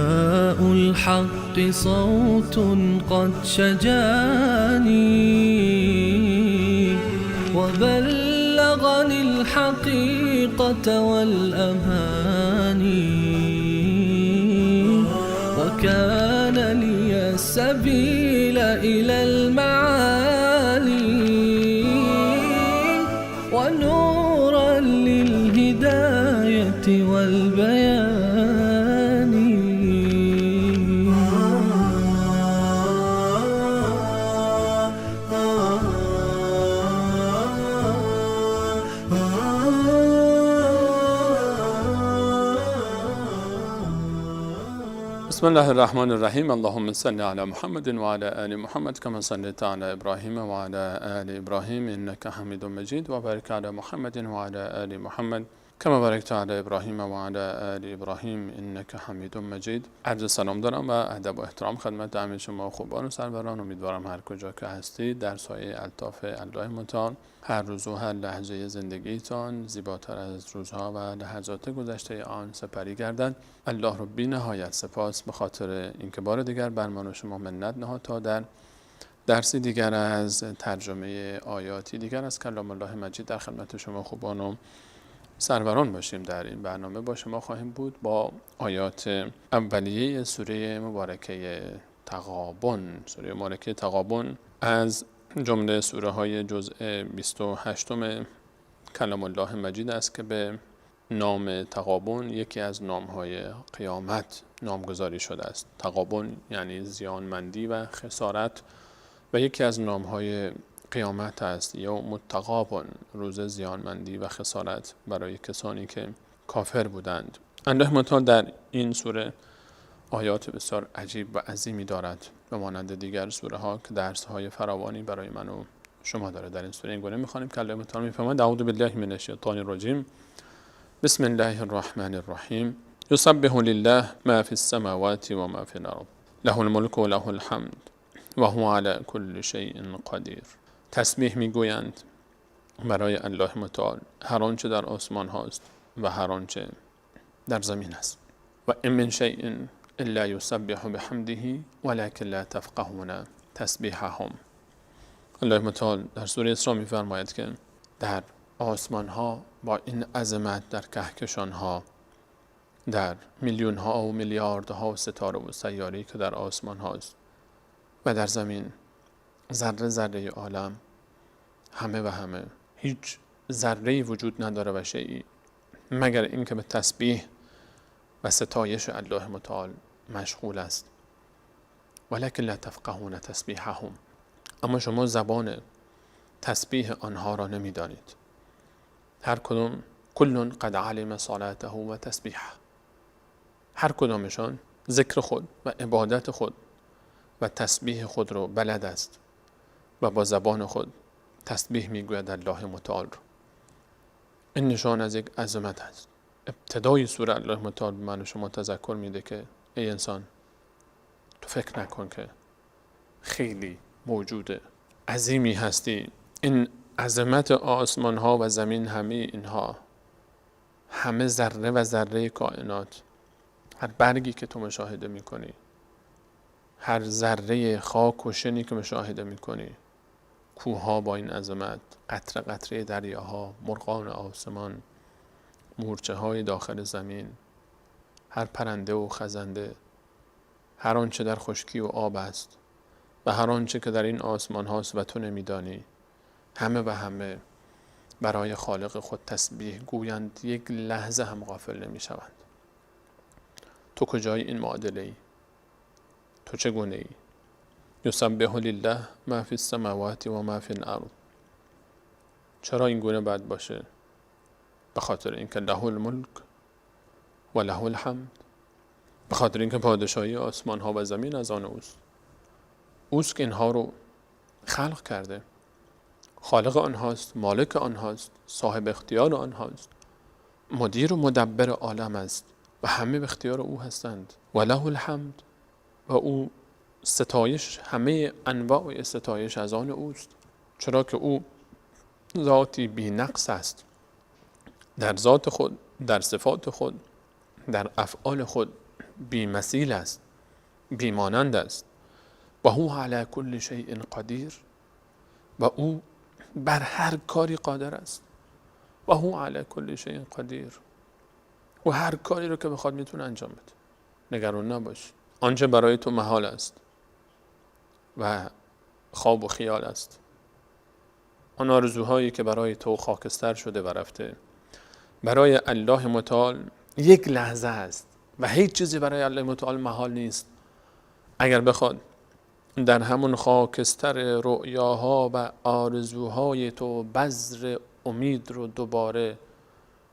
نداء الحق صوت قد شجاني وبلغني الحقيقة والأماني وكان لي السبيل إلى المعالي ونورا للهداية والبيان. بسم الله الرحمن الرحیم. اللهم صل علی محمد و علی آل محمد کما صلیت علی ابراهیم و علی آل ابراهیم انک حمید مجید و بارک علی محمد و علی آل محمد کما بارکت علی ابراهیم و علی آل ابراهیم انک حمید مجید. عرض سلام دارم و ادب و احترام خدمت همه شما خوبان و سروران. امیدوارم هر کجا که هستید در سایه الطاف الله متعال هر روز و هر لحظه زندگیتان زیباتر از روزها و لحظات گذشته آن سپری گردد. الله رو بی نهایت سپاس به خاطر اینکه بار دیگر بر من و شما منت نهاد تا در درسی دیگر از ترجمه آیاتی دیگر از کلام الله مجید در خدمت شما خوبان و سروران باشیم. در این برنامه با شما خواهیم بود با آیات اولیه سوره مبارکه تغابن. سوره مبارکه تغابن از جمله سوره های جزء 28 کلام الله مجید است که به نام تغابن یکی از نامهای قیامت نامگذاری شده است. تغابن یعنی زیانمندی و خسارت و یکی از نامهای قیامت است. یوم التغابن، روز زیانمندی و خسارت برای کسانی که کافر بودند. الله متعال در این سوره آیات بسیار عجیب و عظیمی دارد به مانند دیگر سوره ها که درس های فراوانی برای من و شما داره. در این سوره این گونه می‌خوانیم که الله متعال می‌فرماید اعوذ بالله من الشیطان الرجیم بسم الله الرحمن الرحیم یسبح لله ما فی السماوات و ما فی الارض له الملک و له الحمد و هو علی کل شیء قدیر. تسبیح میگویند برای الله متعال هر آنچه در آسمان هاست و هر آنچه در زمین است. و ان من شیء الا یسبح بحمده ولکن لا تفقهون تسبیحهم. الله متعال در سوره اسراء می‌فرماید که در آسمان ها با این عظمت، در کهکشان ها، در میلیون ها و میلیاردها و ستاره و سیاره‌ای که در آسمان هاست و در زمین، ذره ذره عالم، همه و همه، هیچ ذره‌ای وجود نداره و شیئی مگر اینکه به تسبیح و ستایش الله متعال مشغول است. ولکن لا تفقهون تسبیحهم، اما شما زبان تسبیح آنها را نمی‌دانید. هر کدام کل قد علم صلاته و تسبیحه، هر کدامشان ذکر خود و عبادت خود و تسبیح خود رو بلد است و با زبان خود تسبیح میگوید الله متعال رو. این نشان از یک عظمت است. ابتدای سوره الله متعال به من و شما تذکر میده که ای انسان، تو فکر نکن که خیلی موجود عظیمی هستی. این عظمت آسمان ها و زمین، همه اینها، همه ذره و ذره کائنات، هر برگی که تو مشاهده میکنی، هر ذره خاک و شنی که مشاهده میکنی، کوهها با این عظمت، قطره قطره دریاها، مرغان آسمان، مورچه های داخل زمین، هر پرنده و خزنده، هر آنچه در خشکی و آب است و هر آنچه که در این آسمان هاست و تو نمیدانی، همه و همه برای خالق خود تسبیح گویند، یک لحظه هم غافل نمی شوند. تو کجای این معادله ای؟ تو چگونه ای؟ یسبح لله ما فی السماوات و ما فی الارض. چرا این گونه باید باشه؟ به خاطر اینکه له الملک و له الحمد، به خاطر اینکه پادشاهی آسمان ها و زمین از آن اوست. اوست که اینها رو خلق کرده، خالق آنهاست، مالک آنهاست، صاحب اختیار آنهاست، مدیر و مدبر عالم است و همه به اختیار او هستند. و له الحمد، و او ستایش، همه انواع ستایش از آن اوست، چرا که او ذاتی بی نقص است در ذات خود، در صفات خود، در افعال خود بی‌مثیل است، بیمانند است. و هو علی کل شیء قدیر، و او بر هر کاری قادر است. و هو علی کل شیء قدیر، و هر کاری رو که بخواد میتونه انجام بده. نگران نباش. آنچه برای تو محال است و خواب و خیال است، آن آرزوهایی که برای تو خاکستر شده و رفته، برای الله متعال یک لحظه است و هیچ چیزی برای الله متعال محال نیست. اگر بخواد در همون خاکستر رؤیاها و آرزوهای تو بذر امید رو دوباره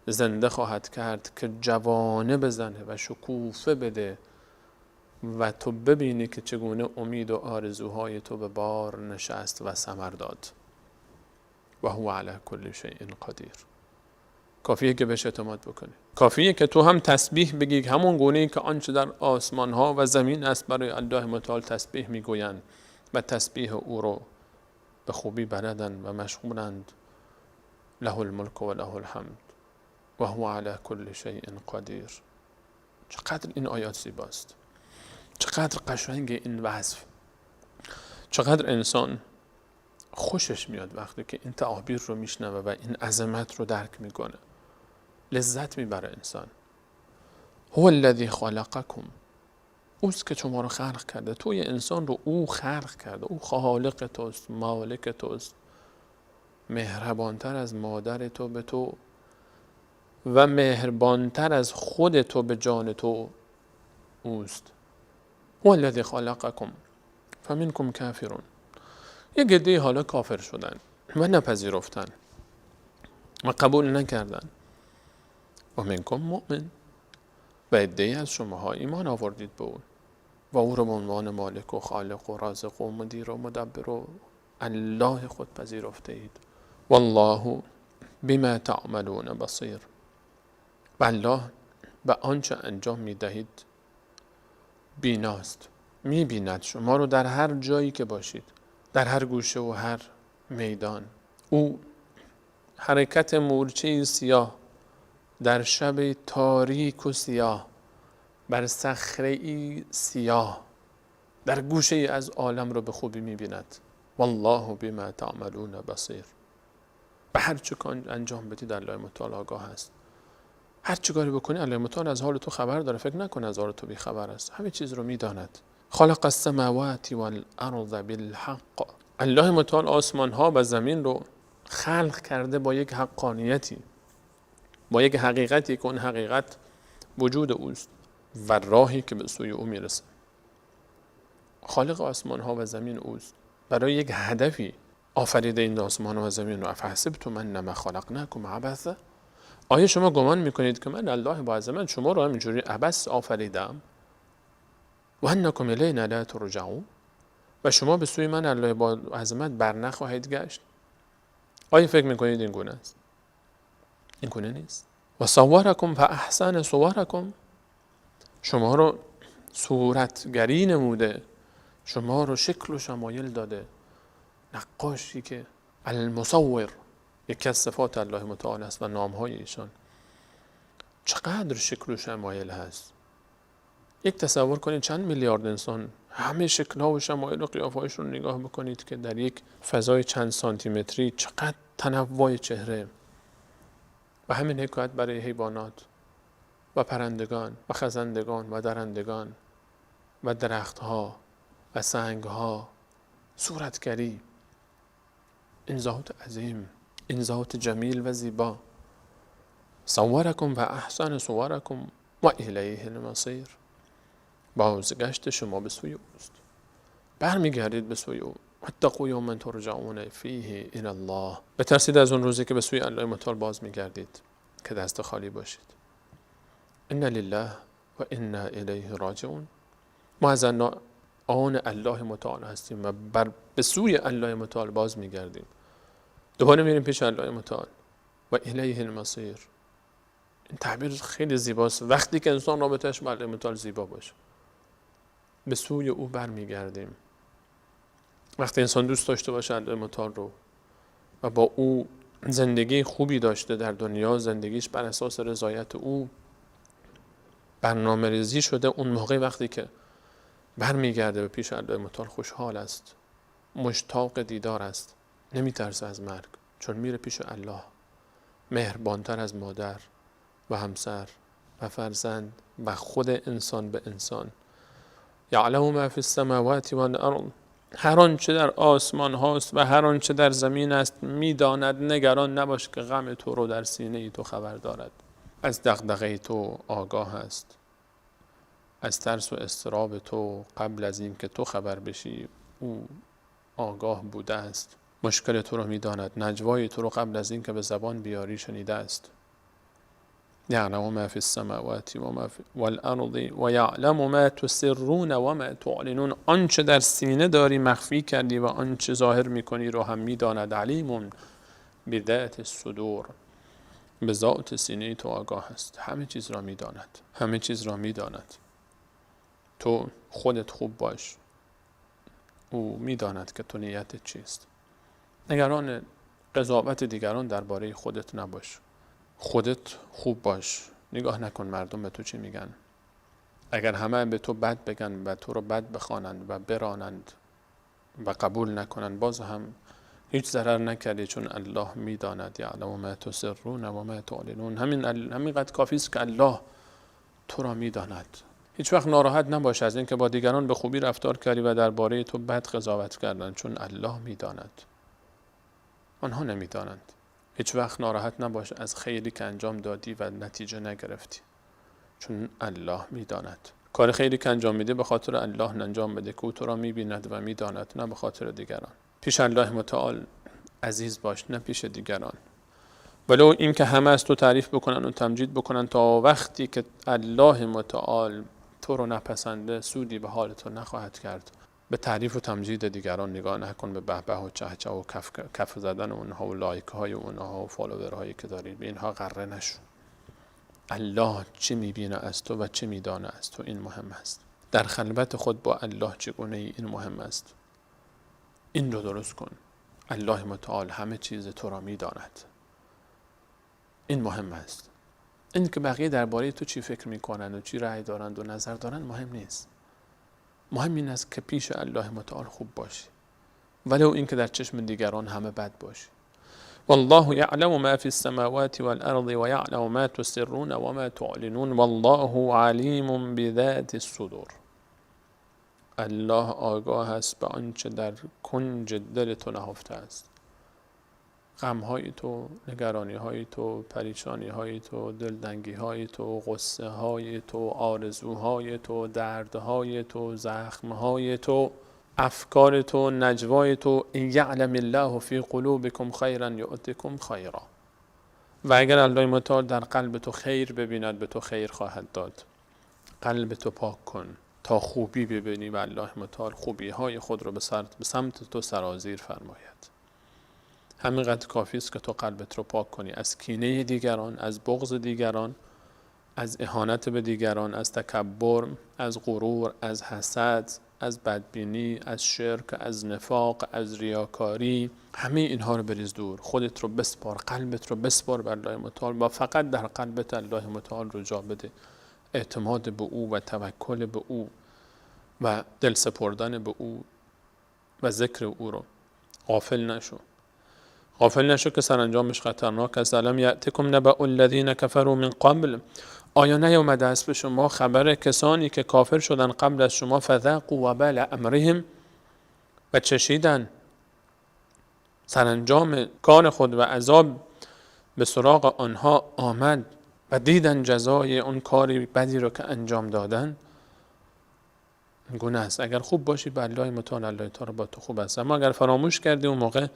زنده خواهد کرد که جوانه بزنه و شکوفه بده و تو ببینی که چگونه امید و آرزوهای تو به بار نشست و ثمر داد. و هو علی کل شیء قدیر. کافیه که بهش اعتماد بکنی. کافیه که تو هم تسبیح بگی همون گونه‌ای که آنچه در آسمان ها و زمین است برای الله متعال تسبیح میگویند و تسبیح او رو به خوبی بلدند و مشغولند. له الملک و له الحمد و هو علی کل شیء قدیر. چقدر این آیات زیباست، چقدر قشنگ این وصف، چقدر انسان خوشش میاد وقتی که این تعابیر رو میشنوه و این عظمت رو درک میکنه. لذت میبره انسان. هو الذی خلقکم، اوست که شما رو خلق کرده. توی انسان رو او خلق کرده. او خالق توست، مالک توست، مهربانتر از مادر تو به تو و مهربانتر از خود تو به جان تو اوست. هو الذی خلقکم فمنکم کافرون. یک عده حالا کافر شدن و نپذیرفتن و قبول نکردن. و منکم مؤمن، و عده از شماها ایمان آوردید به اون و او رو به عنوان مالک و خالق و رازق و مدیر و مدبر و الله خود پذیرفته اید. والله بما تعملون بصیر، و الله به آنچه انجام میدهید بیناست، میبیند شما رو در هر جایی که باشید، در هر گوشه و هر میدان. او حرکت مورچه سیاه در شب تاریک و سیاه بر صخره‌ای سیاه در گوشه ای از عالم رو به خوبی میبیند. والله بما تعملون بصیر. و هر چه انجام بدید الله متعال آگاه است. هر چه کاری بکنی الله متعال از حال تو خبر داره. فکر نکن از حال تو بی خبر است. همه چیز رو میداند. خلق السماوات والارض بالحق. الله متعال آسمان ها و زمین رو خلق کرده با یک حقانیتی، با یک حقیقتی که اون حقیقت وجود اوست و راهی که به سوی او میرسه. خالق آسمان ها و زمین اوست. برای یک هدفی آفریده این آسمان و زمین رو. افحسبتم انما خلقناکم عبثا. آیا شما گمان میکنید که من الله با عظمت شما رو همینجوری عبث آفریدم؟ و انکم الینا لا ترجعون، و شما به سوی من الله با عظمت بر نخواهید گشت؟ آیا فکر میکنید این گونه است؟ این گونه نیست. و صورکم فاحسن صورکم، شما رو صورتگری نموده، شما رو شکل و شمایل داده. نقاشی که المصور یکی از صفات الله متعال است و نامهای ایشان. چقدر شکل و شمایل هست. یک تصور کنید چند میلیارد انسان، همه شکل‌ها و شمایل و قیافه‌هاش رو نگاه بکنید که در یک فضای چند سانتی متری چقدر تنوع چهره. و همین حکایت برای حیوانات و پرندگان و خزندگان و درندگان و درختها و سنگها. صورتگری، این ذات عظیم، این ذات جمیل و زیبا. صورکم و احسن صورکم و الیه المصیر. بازگشت شما به سوی اوست، برمیگردید به سوی او. واتقوا یوما ترجعون فیه الی الله. بترسید از اون روزی که به سوی الله متعال باز میگردید که دست خالی باشید. ان لله و انا الیه راجعون. ما از آن الله متعال هستیم و به سوی الله متعال باز میگردیم. دوباره میریم پیش الله متعال. و الیه المصیر. این تعبیر خیلی زیباست. وقتی که انسان رابطه‌اش با الله متعال زیبا باشه، به سوی او برمیگردیم. وقتی انسان دوست داشته باشه الله متعال رو و با او زندگی خوبی داشته در دنیا، زندگیش بر اساس رضایت او برنامه ریزی شده. اون موقع وقتی که برمیگرده به پیش الله متعال خوشحال است، مشتاق دیدار است، نمیترسه از مرگ، چون میره پیش الله مهربانتر از مادر و همسر و فرزند و خود انسان به انسان. یعلم ما فی السماوات والارض، هر آنچه در آسمان هاست و هر آنچه در زمین است میداند. نگران نباش که غم تو رو در سینه ای تو خبر دارد. از دغدغه تو آگاه است، از ترس و اضطراب تو قبل از این که تو خبر بشی او آگاه بوده است. مشکل تو رو میداند، نجوای تو رو قبل از این که به زبان بیاری شنیده است. یعلم ما فی السماوات والارض و یعلم ما تسرون و ما تعلنون، آنچه در سینه داری مخفی کردی و آنچه ظاهر میکنی رو هم میداند. علیم بذات الصدور، به ذات سینه تو آگاه است، همه چیز را میداند، همه چیز را میداند. تو خودت خوب باش، او میداند که تو نیتت چیست. نگران قضاوت دیگران درباره خودت نباش، خودت خوب باش، نگاه نکن مردم به تو چی میگن. اگر همه به تو بد بگن و تو رو بد بخوانند و برانند و قبول نکنند، باز هم هیچ ضرر نکردی، چون الله میداند. یعلم ما تسرون و ما تعلنون، همینقدر کافی است که الله تو را میداند. هیچ وقت ناراحت نباش از اینکه با دیگران به خوبی رفتار کردی و درباره تو بد قضاوت کردند، چون الله میداند، آنها نمیدانند. هیچ وقت ناراحت نباش از خیری که انجام دادی و نتیجه نگرفتی، چون الله میداند. کار خیری که انجام میده به خاطر الله انجام بده که او تو را میبیند و میداند، نه به خاطر دیگران. پیش الله متعال عزیز باش، نه پیش دیگران. ولو این که همه از تو تعریف بکنن و تمجید بکنن، تا وقتی که الله متعال تو رو نپسنده سودی به حال تو نخواهد کرد. به تعریف و تمجید دیگران نگاه نکن، به به و چهچه و کف زدن اونها و لایک های اونها و فالوور هایی که دارید، به اینها غره نشو. الله چه میبینه از تو و چه میدانه از تو، این مهم است. در خلوت خود با الله چگونه ای، این مهم است. این رو درست کن. الله متعال همه چیز تو را میداند، این مهم است. این که بقیه درباره تو چی فکر میکنند و چی رأی دارند و نظر دارند مهم نیست. مهم این است که پیش الله متعال خوب باشی، ولو این که در چشم دیگران همه بد باشی. والله یعلم ما فی السماوات والارض و یعلم ما تسرون و ما تعلنون والله علیم بذات الصدور. الله آگاه است به آنچه در کنج دل تو نهفته است. غمهای تو، نگرانی های تو، پریشانی های تو، دلتنگی های تو، غصه های تو، آرزوهای تو، دردهای تو، زخمهای تو، افکار تو، نجوای تو. این یعلم الله فی قلوبکم خیرا یؤتکم خیرا. و اگر الله متعال در قلب تو خیر ببیند، به تو خیر خواهد داد. قلب تو پاک کن تا خوبی ببینی و الله متعال خوبی های خود رو به سمت تو سرازیر فرماید. همینقدر کافی است که تو قلبت رو پاک کنی از کینه دیگران، از بغض دیگران، از اهانت به دیگران، از تکبر، از غرور، از حسد، از بدبینی، از شرک، از نفاق، از ریاکاری. همه اینها رو بریز دور. خودت رو بسپار، قلبت رو بسپار بر الله متعال و فقط در قلبت الله متعال رو جا بده. اعتماد به او و توکل به او و دل سپردن به او و ذکر او رو. غافل نشو که سرانجامش خطرناک است. الم یأتکم نبأ الذین کفروا من قبل، آیا نیامده است به شما خبر کسانی که کافر شدن قبل از شما؟ فذاقوا وبال امرهم، و چشیدن سرانجام کار خود و عذاب به سراغ آنها آمد و دیدن جزای اون کاری بدی رو که انجام دادن. گناه است. اگر خوب باشی به الله متعال، الله تعالی با تو خوب است. اما اگر فراموش کردی اون موقع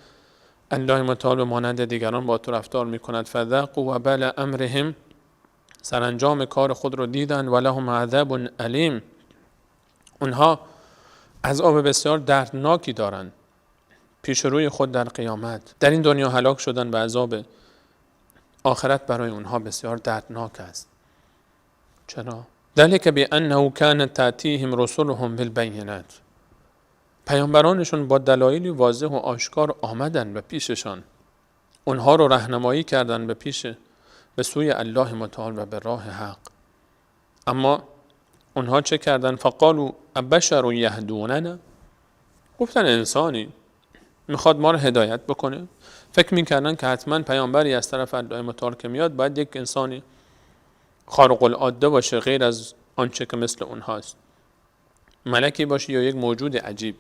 الله متعال به مانند دیگران با تو رفتار میکند. فذاقوا وبال امرهم، سرانجام کار خود رو دیدن. ولهم عذاب علیم، اونها عذاب بسیار دردناکی دارند پیش روی خود در قیامت. در این دنیا هلاک شدن و عذاب آخرت برای اونها بسیار دردناک است. چرا؟ ذلک بانه کانت تأتیهم رسلهم بالبینات، پیامبرانشون با دلایلی واضح و آشکار آمدن و پیششان اونها رو راهنمایی کردن به سوی الله متعال و به راه حق. اما اونها چه کردن؟ فقالوا ابشر یهدوننا، گفتن انسانی میخواد ما رو هدایت بکنه. فکر میکردن که حتما پیامبری از طرف الله متعال که میاد باید یک انسانی خارق العاده باشه، غیر از آنچه که مثل اونهاست، ملکی باشه یا یک موجود عجیب.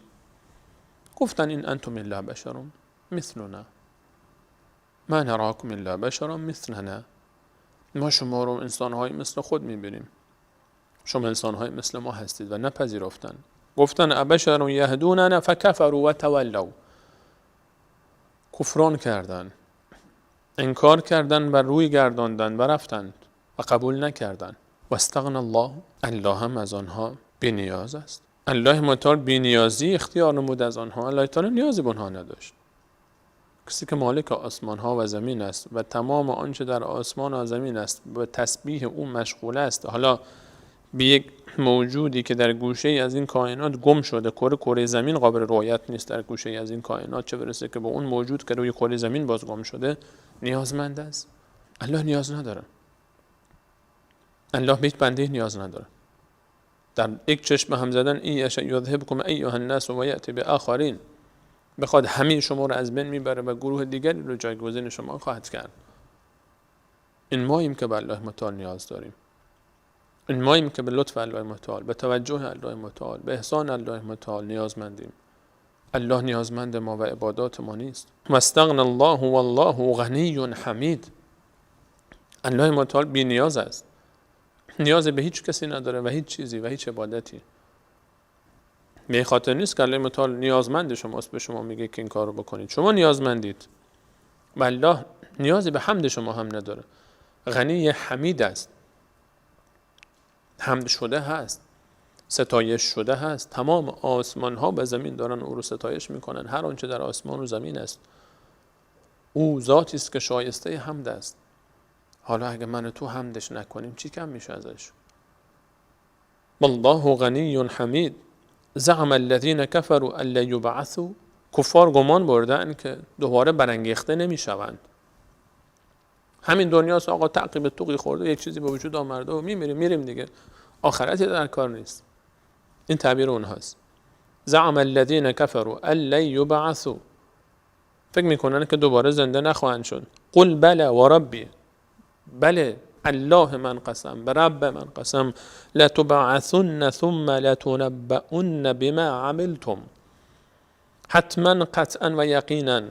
گفتن این انتم الا بشر مثلنا ما نراکم الا بشر مثلنا، ما شما رو انسان‌های مثل خود می‌بینیم، شما انسان‌های مثل ما هستید. و نپذیرفتن. گفتن ابشر یهدوننا فکفروا و تولوا، کفران کردن، انکار کردن و روی گرداندن و رفتند و قبول نکردن. و استغنى الله، الله هم از آنها بی‌نیاز است. الله متعال بی‌نیازی اختیار نمود از آنها. الله تعالی نیازی به آنها نداشت. کسی که مالک آسمان ها و زمین است و تمام آنچه در آسمان و زمین است به تسبیح او مشغول است، حالا به یک موجودی که در گوشه از این کائنات گم شده، کره زمین قابل رؤیت نیست در گوشه از این کائنات، چه برسه که به اون موجود که روی کره زمین باز گم شده، نیازمند است. الله نیاز نداره. الله به هیچ بنده نیاز نداره. در یک چشم هم زدن این یشاء یذهبکم ایها الناس و یأتی بآخرین، بخواد همه شما رو از بین میبره و گروه دیگری رو جایگزین شما خواهد کرد. این ماییم که به الله متعال نیاز داریم. این ماییم که به لطف الله متعال، به توجه الله متعال، به احسان الله متعال نیازمندیم. الله نیازمند ما و عبادات ما نیست. واستغنى الله والله غنی حمید. الله متعال بی نیاز است. نیاز به هیچ کسی نداره و هیچ چیزی و هیچ عبادتی. به خاطر نیست که الله متعال نیازمند شماست به شما میگه که این کار رو بکنید. شما نیازمندید و الله نیازی به حمد شما هم نداره. غنی حمید است. حمد شده هست، ستایش شده هست. تمام آسمان ها به زمین دارن او رو ستایش میکنن. هر آنچه در آسمان و زمین است او ذاتی است که شایسته حمد است. حالا اگه من و تو حمدش نکنیم چی کم میشه ازش؟ والله غنی حمید. زعم الذين كفروا الا يبعثوا، کفار گمان بردن که دوباره برانگیخته نمیشوند. همین دنیاست آقا، تعقیب توقی خورده، یک چیزی به وجود آمده و میریم دیگه، آخرتی در کار نیست. این تعبیر اونهاست. زعم الذين كفروا الا يبعثوا، فکر میکنن که دوباره زنده نخواهند شد. قل بله و ربی، بله الله من قسم، به رب من قسم، لتبعثن ثم لتنبؤن بما عملتم، حتما قطعا و یقینا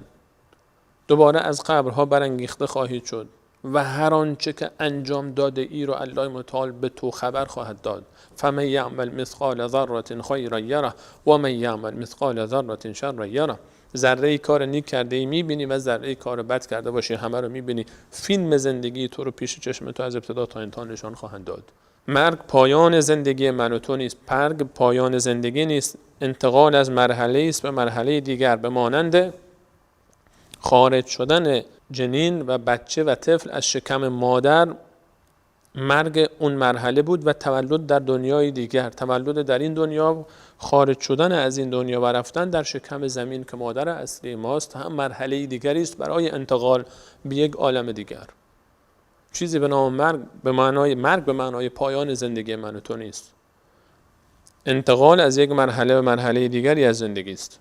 دوباره از قبرها برانگیخته خواهید شد و هر آنچه که انجام داده ای رو الله متعال به تو خبر خواهد داد. فمن یعمل مثقال ذره خیرا یره و من یعمل مثقال ذره شرا یره. ذره ای کار نیک کرده ای میبینی و ذره ای کار بد کرده باشی همه رو میبینی. فیلم زندگی تو رو پیش چشم تو از ابتدا تا انتها نشان خواهند داد. مرگ پایان زندگی من و تو نیست. مرگ پایان زندگی نیست. انتقال از مرحله است به مرحله دیگر، به مانند خارج شدن جنین و بچه و طفل از شکم مادر. مرگ اون مرحله بود و تولد در دنیای دیگر، تولد در این دنیا، خارج شدن از این دنیا و رفتن در شکم زمین که مادر اصلی ماست هم مرحله دیگری است برای انتقال به یک عالم دیگر. چیزی به نام مرگ به معنای پایان زندگی من و تو نیست. انتقال از یک مرحله به مرحله دیگری از زندگی است.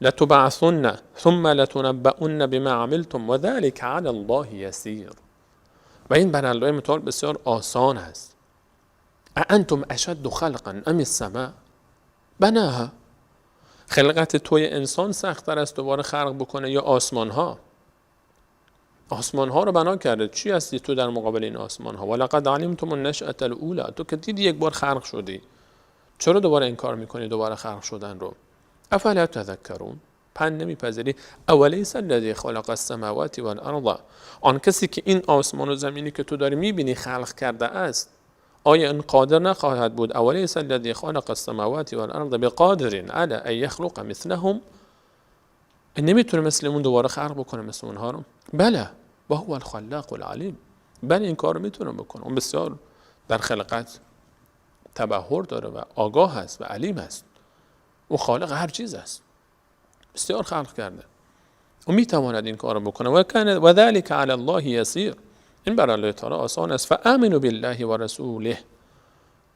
لتبعثن ثم لتنبؤن بما عملتم و ذلك علی الله یسیر. و این بر الله متعال بسیار آسان است. اانتم اشد خلقا ام السماء بناها. خلقت توی انسان سخت‌تر است دوباره خلق بکنه یا آسمان ها؟ آسمان ها رو بنا کرده. چی هستی تو در مقابل این آسمان ها؟ ولقد علمتم النشأة الاولى. تو که دیدی یک بار خلق شدی، چرا دوباره انکار میکنی دوباره خلق شدن رو؟ افلا تذکرون، پند نمیپذیری؟ اولیس الذی خلق السماوات والارض، آن کسی که این آسمان و زمینی که تو داری میبینی خلق کرده است، آیا این قادر نخواهد بود؟ اولیس الذی خلق السماوات والارض بقادر علی ان یخلق مثلهم، این نمیتونه مثل اون دوباره خلق بکنه مثل اونها رو؟ بله و هو الخلاق العلیم، بله این کار رو میتونه بکنه. اون بسیار در خلقت تبحر داره و آگاه است و علیم است. او خالق هر چیز است، بسیار خلق کرده و میتواند این کار رو بکنه. و ذلك علی الله یسیر، این بر الله تعالی آسان است. فآمنوا بالله و رسوله،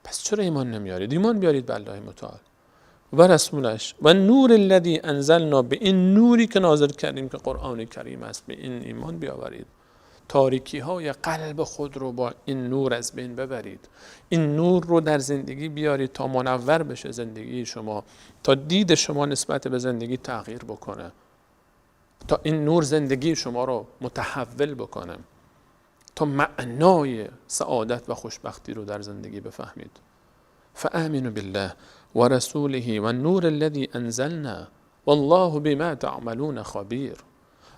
پس چرا ایمان نمیارید؟ ایمان بیارید به الله متعال و رسولش و نور الذی انزلنا، به این نوری که نازل کردیم که قرآن کریم است، به این ایمان بیاورید. تاریکی های قلب خود رو با این نور از بین ببرید. این نور رو در زندگی بیارید تا منور بشه زندگی شما، تا دید شما نسبت به زندگی تغییر بکنه، تا این نور زندگی شما رو متحول بکنه، تا معنای سعادت و خوشبختی رو در زندگی بفهمید. فآمنوا بالله و رسوله و النور الذی انزلنا والله بما تعملون خبیر.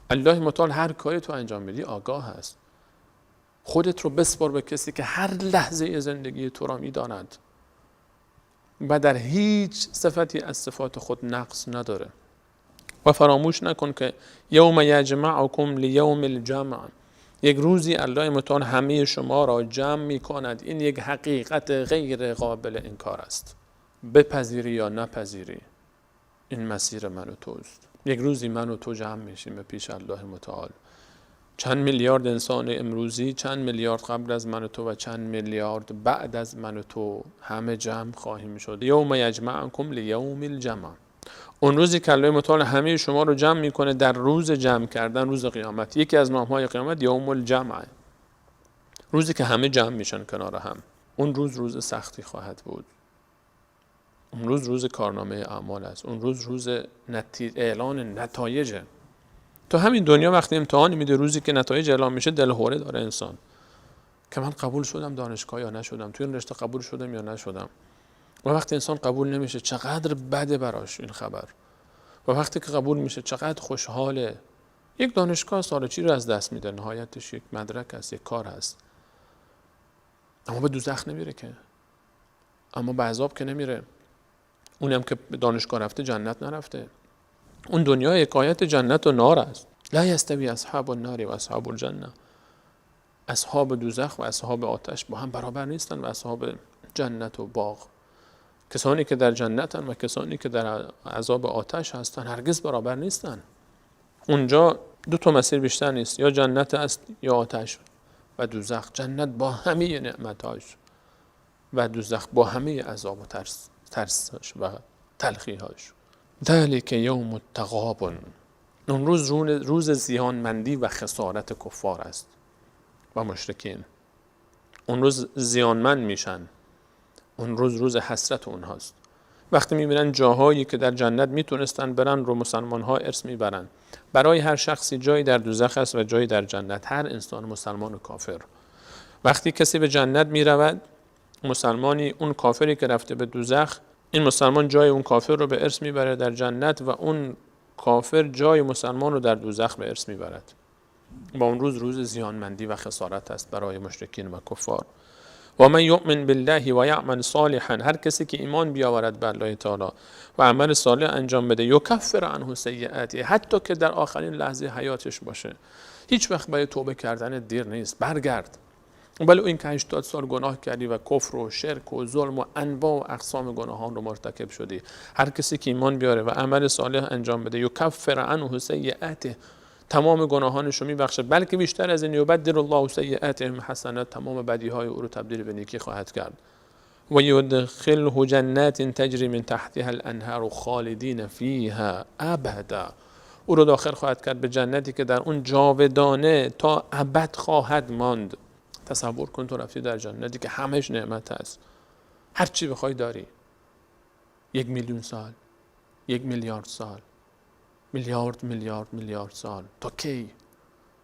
الله متعال هر کاری تو انجام میدی آگاه است. خودت رو بسپار به کسی که هر لحظه زندگی تو را میداند و در هیچ صفتی از صفات خود نقص نداره. و فراموش نکن که یوم یجمعکم لیوم الجمع، یک روزی الله متعال همه شما را جمع می کند. این یک حقیقت غیر قابل انکار است، بپذیری یا نپذیری. این مسیر من و توست. یک روزی من و تو جمع میشیم به پیش الله متعال. چند میلیارد انسان امروزی، چند میلیارد قبل از من و تو و چند میلیارد بعد از من و تو، همه جمع خواهیم شد. یوم یجمعکم لیوم الجمع، اون روزی که الله متعال همه شما رو جمع میکنه در روز جمع کردن، روز قیامت. یکی از نامهای قیامت یوم الجمع، روزی که همه جمع میشن کنار هم. اون روز روز سختی خواهد بود. اون روز روز کارنامه اعمال است. اون روز روز اعلان نتایجه. تو همین دنیا وقتی امتحانی میده، روزی که نتایج اعلام میشه دلهوره داره انسان که من قبول شدم دانشگاه یا نشدم، توی این رشته قبول شدم یا نشدم. و وقتی انسان قبول نمیشه چقدر بده براش این خبر، و وقتی که قبول میشه چقدر خوشحاله. یک دانشگاه سال چی رو از دست میده؟ نهایتش یک مدرک است، یک کار هست. اما به دوزخ نمیره که، اما به عذاب که نمیره. اونم که به دانشگاه رفته جنت نرفته. اون دنیا حکایت جنت و نار است. لا یستوی اصحاب النار و اصحاب الجنه، اصحاب دوزخ و اصحاب آتش با هم برابر نیستن و اصحاب جنت و باغ. کسانی که در جنتن و کسانی که در عذاب آتش هستن هرگز برابر نیستن. اونجا دو تا مسیر بیشتر نیست، یا جنت است یا آتش و دوزخ. جنت با همه نعمتاش و دوزخ با همه عذاب و ترسش و تلخیهاش. ذلک یوم التغابن، اون روز زیانمندی و خسارت کفار است و مشرکین. اون روز زیانمند میشن. اون روز حسرت اونهاست. وقتی میبینن جاهایی که در جنت میتونستن برن رو مسلمان ها ارث میبرن. برای هر شخصی جایی در دوزخ است و جایی در جنت، هر انسان مسلمان و کافر. وقتی کسی به جنت میرود، مسلمانی، اون کافری که رفته به دوزخ، این مسلمان جای اون کافر رو به ارث میبره در جنت و اون کافر جای مسلمان رو در دوزخ به ارث میبرد. با اون روز زیانمندی و خسارت است برای مشرکین و کفار. و من یؤمن بالله و یعمل صالحا، هر کسی که ایمان بیاورد به الله تعالی و عمل صالح انجام بده، یکفر عنه سیئاته، حتی که در آخرین لحظه حیاتش باشه. هیچ وقت برای توبه کردن دیر نیست. برگرد. ولی این که 80 سال گناه کردی و کفر و شرک و ظلم و انواع و اقسام گناهان رو مرتکب شدی، هر کسی که ایمان بیاره و عمل صالح انجام بده، یکفر عنه سیئاته، تمام گناهانش رو میبخشه، بلکه بیشتر از این، یبدل الله سیئاتهم حسنات، تمام بدیهای او رو تبدیل به نیکی خواهد کرد. و یدخله جنات تجری من تحتها الانهار خالدین فیها ابدا، او رو داخل خواهد کرد به جنتی که در اون جاودانه تا ابد خواهد ماند. تصور کن تو رفتی در جنتی که همهش نعمت است، هر چی بخوای داری. 1,000,000 سال، 1,000,000,000 سال، میلیارد سال، تا کی؟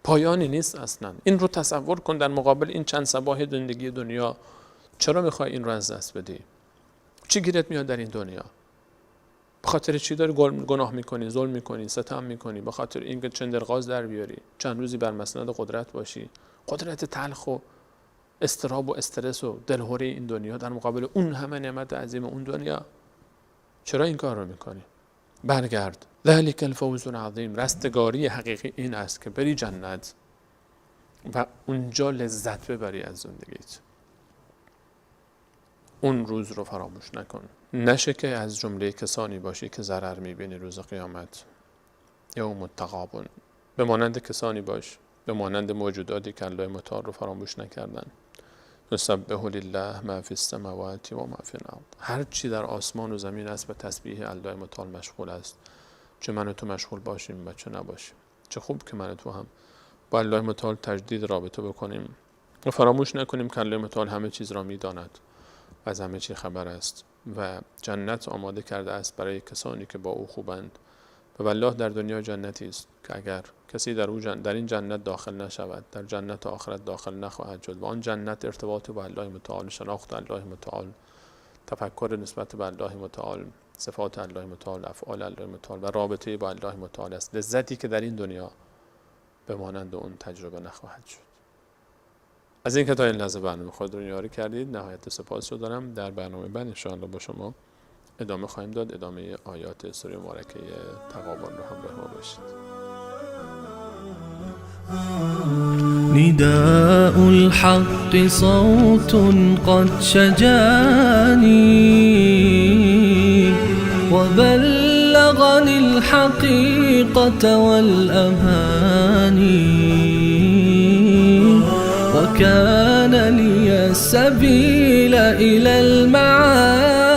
پایانی نیست اصلا. این رو تصور کن در مقابل این چند صباح زندگی دنیا. چرا میخوای این رو از دست بدی؟ چی گیرت میاد در این دنیا؟ به خاطر چی داری گناه میکنی، ظلم میکنی، ستم میکنی؟ به خاطر اینکه چندرغاز در بیاری، چند روزی بر مسند قدرت باشی، قدرت تلخ و استراب و استرس و دلهوره این دنیا در مقابل اون همه نعمت عظیم اون دنیا. چرا این کار رو میکنی؟ برگرد. ذلک الفوز العظیم، رستگاری حقیقی این است که بری جنت و اونجا لذت ببری از زندگیت. اون روز رو فراموش نکن. نشه که از جمله کسانی باشی که ضرر میبینی روز قیامت. یوم التغابن، به مانند کسانی باش، به مانند موجوداتی که الله متعال رو فراموش نکردن، یسبح لله ما فی السماوات و ما فی الارض. هر چی در آسمان و زمین است به تسبیح الله متعال مشغول است. چه من و تو مشغول باشیم و چه نباشیم. چه خوب که من و تو هم با الله متعال تجدید رابطه بکنیم و فراموش نکنیم که الله متعال همه چیز را می‌داند و از همه چی خبر است و جنت آماده کرده است برای کسانی که با او خوبند. و والله در دنیا جنتی است که اگر کسی در این جنت داخل نشود، در جنت آخرت داخل نخواهد شد. و آن جنت ارتباط با الله متعال، شناخت الله متعال، تفکر نسبت به الله متعال، صفات الله متعال، افعال الله متعال و رابطه با الله متعال است. لذتی که در این دنیا به مانند اون تجربه نخواهد شد. از این که تا این لحظه برنامه خودتون یاری کردید نهایت سپاس رو دارم. در برنامه بعد ان شاء الله با شما ادامه خواهیم داد. ادامه آیات سوره مبارکه تغابن رو همراه ما باشید. نداء الحق صوت قد شجاني وبلغني الحقيقة والأماني وكان لي السبيل إلى المعاني